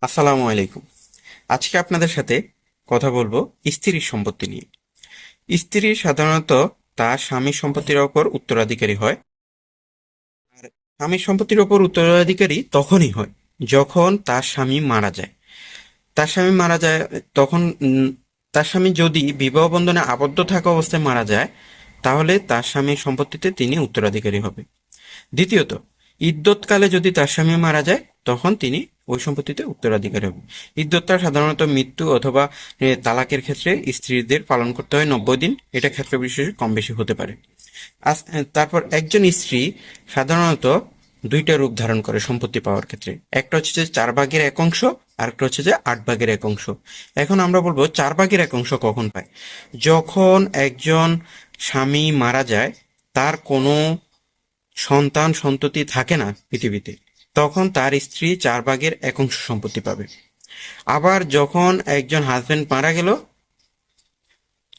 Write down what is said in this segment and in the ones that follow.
আসসালামু আলাইকুম। আজকে আপনাদের সাথে কথা বলবো স্ত্রীর সম্পত্তি নিয়ে। স্ত্রী সাধারণত তার স্বামীর সম্পত্তির ওপর উত্তরাধিকারী হয়। আর স্বামীর সম্পত্তির ওপর উত্তরাধিকারী তখনই হয় যখন তার স্বামী মারা যায়। তার স্বামী মারা যায় তখন তার স্বামী যদি বিবাহ বন্ধনে আবদ্ধ থাকা অবস্থায় মারা যায়, তাহলে তার স্বামীর সম্পত্তিতে তিনি উত্তরাধিকারী হবে। দ্বিতীয়ত, ইদ্যৎকালে যদি তার স্বামী মারা যায়, তখন তিনি ওই সম্পত্তিতে উত্তরাধিকারী হবেন। ইদ্যৎটা সাধারণত মৃত্যু অথবা তালাকের ক্ষেত্রে স্ত্রীদের পালন করতে হয় 90 দিন। এটা ক্ষেত্র বিশেষে কম বেশি হতে পারে। তারপর একজন স্ত্রী সাধারণত দুইটা রূপ ধারণ করে সম্পত্তি পাওয়ার ক্ষেত্রে। একটা হচ্ছে যে 4/1 আর একটা হচ্ছে যে 8/1। এখন আমরা বলবো 4/1 কখন পায়। যখন একজন স্বামী মারা যায়, তার কোনো সন্তান সন্ততি থাকে না পৃথিবীতে, তখন তার স্ত্রী 4/1 সম্পত্তি পাবে। আবার যখন একজন হাজবেন্ড মারা গেল,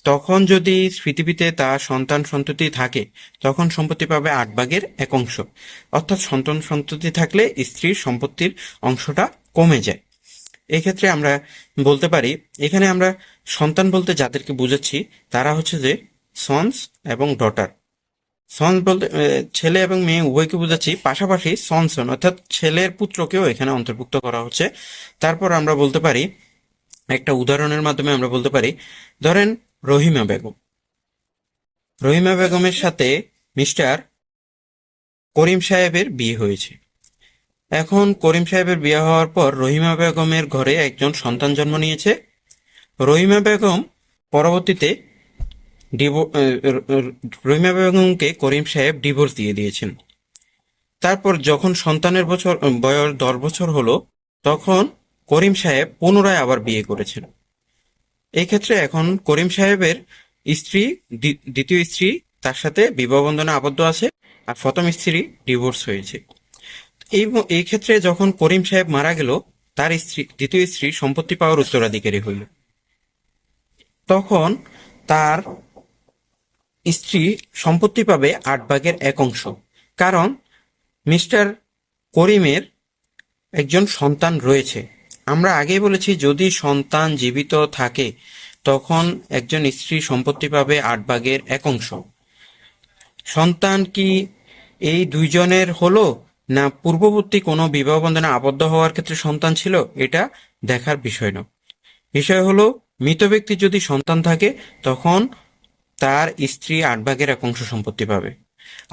তখন যদি পৃথিবীতে তার সন্তান সন্ততি থাকে, তখন সম্পত্তি পাবে 8/1। অর্থাৎ সন্তান সন্ততি থাকলে স্ত্রীর সম্পত্তির অংশটা কমে যায়। এক্ষেত্রে আমরা বলতে পারি, এখানে আমরা সন্তান বলতে যাদেরকে বুঝাচ্ছি তারা হচ্ছে যে সন্স এবং ডটার। সন্স বলতে ছেলে এবং মেয়ে উভয়কে বোঝাচ্ছি, পাশাপাশি সন্সন অর্থাৎ ছেলের পুত্রকেও এখানে অন্তর্ভুক্ত করা হচ্ছে। তারপর আমরা বলতে পারি, একটা উদাহরণের মাধ্যমে আমরা বলতে পারি, ধরেন রহিমা বেগম। রহিমা বেগমের সাথে মিস্টার করিম সাহেবের বিয়ে হয়েছে। এখন করিম সাহেবের বিয়ে হওয়ার পর রহিমা বেগমের ঘরে একজন সন্তান জন্ম নিয়েছে। রহিমা বেগম পরবর্তীতে রহিমা বেগমকে করিম সাহেব ডিভোর্স দিয়ে দিয়েছেন। তারপর যখন সন্তানের বয়স 10 বছর হলো, তখন করিম সাহেব পুনরায় আবার বিয়ে করেছেন। এই ক্ষেত্রে এখন করিম সাহেবের স্ত্রী, দ্বিতীয় স্ত্রী তার সাথে বিবাহ বন্ধনে আবদ্ধ আছে, আর প্রথম স্ত্রী ডিভোর্স হয়েছে। এই ক্ষেত্রে যখন করিম সাহেব মারা গেল, তার স্ত্রী, দ্বিতীয় স্ত্রী সম্পত্তি পাওয়ার উত্তরাধিকারী হইল। তখন তার স্ত্রী সম্পত্তি পাবে 8/1। কারণ মিস্টার করিমের একজন সন্তান রয়েছে। আমরা আগেই বলেছি, যদি সন্তান জীবিত থাকে তখন একজন স্ত্রী সম্পত্তি পাবে 8/1। সন্তান কি এই দুইজনের হলো, না পূর্ববর্তী কোনো বিবাহ বন্ধনে আবদ্ধ হওয়ার ক্ষেত্রে সন্তান ছিল, এটা দেখার বিষয় না। বিষয় হলো, মৃত ব্যক্তির যদি সন্তান থাকে তখন তার স্ত্রী 8/1 সম্পত্তি পাবে।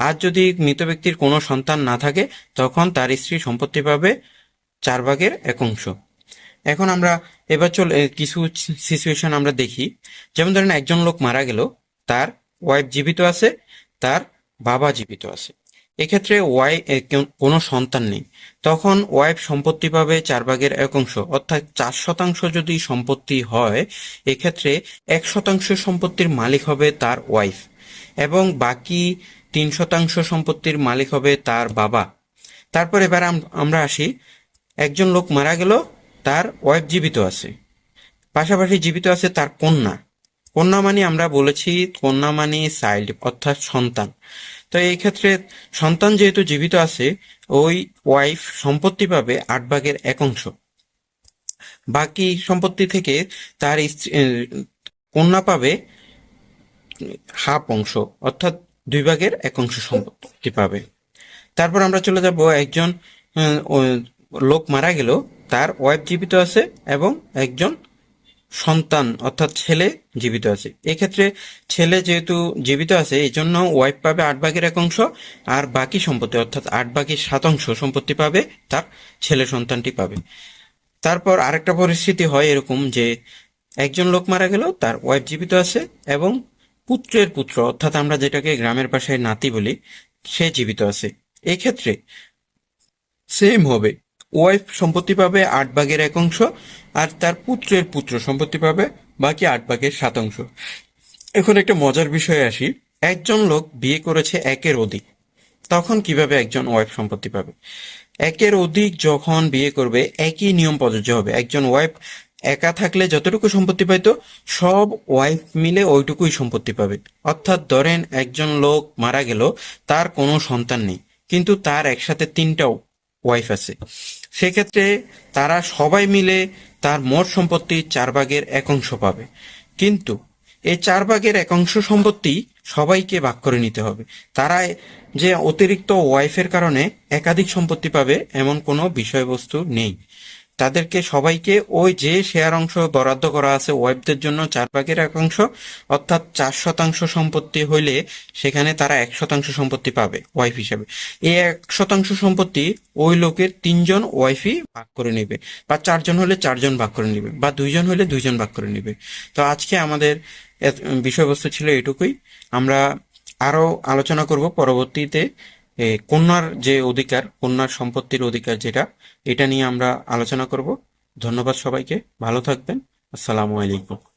আর যদি মৃত ব্যক্তির কোনো সন্তান না থাকে, তখন তার স্ত্রী সম্পত্তি পাবে 4/1। এখন আমরা এবার কিছু সিচুয়েশন আমরা দেখি। যেমন ধরেন, একজন লোক মারা গেল, তার ওয়াইফ জীবিত আছে, তার বাবা জীবিত আছে। এক্ষেত্রে কোনো সন্তান নেই, তখন ওয়াইফ সম্পত্তি পাবে 4/1। অর্থাৎ 4% যদি সম্পত্তি হয়, এক্ষেত্রে 1% সম্পত্তির মালিক হবে তার ওয়াইফ, এবং বাকি 3% সম্পত্তির মালিক হবে তার বাবা। তারপর এবার আমরা আসি, একজন লোক মারা গেল, তার ওয়াইফ জীবিত আছে, পাশাপাশি জীবিত আছে তার কন্যা। কন্যা মানে আমরা বলেছি, কন্যা মানে চাইল্ড অর্থাৎ সন্তান। তো এই ক্ষেত্রে সন্তান যেহেতু জীবিত আছে, ওই ওয়াইফ সম্পত্তি পাবে 8/1। বাকি সম্পত্তি থেকে তার কন্যা পাবে হাফ অংশ, অর্থাৎ 2/1 সম্পত্তি পাবে। তারপর আমরা চলে যাব, একজন লোক মারা গেল, তার ওয়াইফ জীবিত আছে এবং একজন সন্তান অর্থাৎ ছেলে জীবিত আছে। এক্ষেত্রে ছেলে যেহেতু জীবিত আছে, এই জন্য ওয়াইফ পাবে 8/1, আর বাকি সম্পত্তি অর্থাৎ 8/7 সম্পত্তি পাবে তার ছেলে সন্তানটি পাবে। তারপর আরেকটা পরিস্থিতি হয় এরকম যে, একজন লোক মারা গেল, তার ওয়াইফ জীবিত আছে এবং পুত্রের পুত্র অর্থাৎ আমরা যেটাকে গ্রামের ভাষায় নাতি বলি, সে জীবিত আছে। এই ক্ষেত্রে সেম হবে, ওয়াইফ সম্পত্তি পাবে 8/1, আর তার পুত্রের পুত্র সম্পত্তি পাবে বাকি 8/7। এখন একটা মজার বিষয়ে আসি, একজন লোক বিয়ে করেছে একের অধিক, তখন কিভাবে একজন ওয়াইফ সম্পত্তি পাবে? একের অধিক যখন বিয়ে করবে, একই নিয়ম প্রযোজ্য হবে। একজন ওয়াইফ একা থাকলে যতটুকু সম্পত্তি পাইতো, সব ওয়াইফ মিলে ওইটুকুই সম্পত্তি পাবে। অর্থাৎ ধরেন একজন লোক মারা গেল, তার কোনো সন্তান নেই, কিন্তু তার একসাথে 3টা ওয়াইফ আছে। সেক্ষেত্রে তারা সবাই মিলে তার মোট সম্পত্তি 4/1 পাবে। কিন্তু এই 4/1 সম্পত্তি সবাইকে ভাগ করে নিতে হবে। তারা যে অতিরিক্ত ওয়াইফের কারণে একাধিক সম্পত্তি পাবে এমন কোনো বিষয়বস্তু নেই। তাদেরকে সবাইকে ওই যে শেয়ার অংশ বরাদ্দ করা আছে ওয়াইফদের জন্য 4/1, অর্থাৎ 4% সম্পত্তি হইলে সেখানে তারা 1% সম্পত্তি পাবে ওয়াইফ হিসাবে। এই 1% সম্পত্তি ওই লোকের 3জন ওয়াইফই ভাগ করে নেবে, বা 4জন হলে 4জন ভাগ করে নেবে, বা 2জন হলে 2জন ভাগ করে নেবে। তো আজকে আমাদের বিষয়বস্তু ছিল এটুকুই। আমরা আরো আলোচনা করব পরবর্তীতে। কন্যার যে অধিকার, কন্যার সম্পত্তির অধিকার যেটা, এটা নিয়ে আমরা আলোচনা করব। ধন্যবাদ সবাইকে, ভালো থাকবেন। আসসালামু আলাইকুম।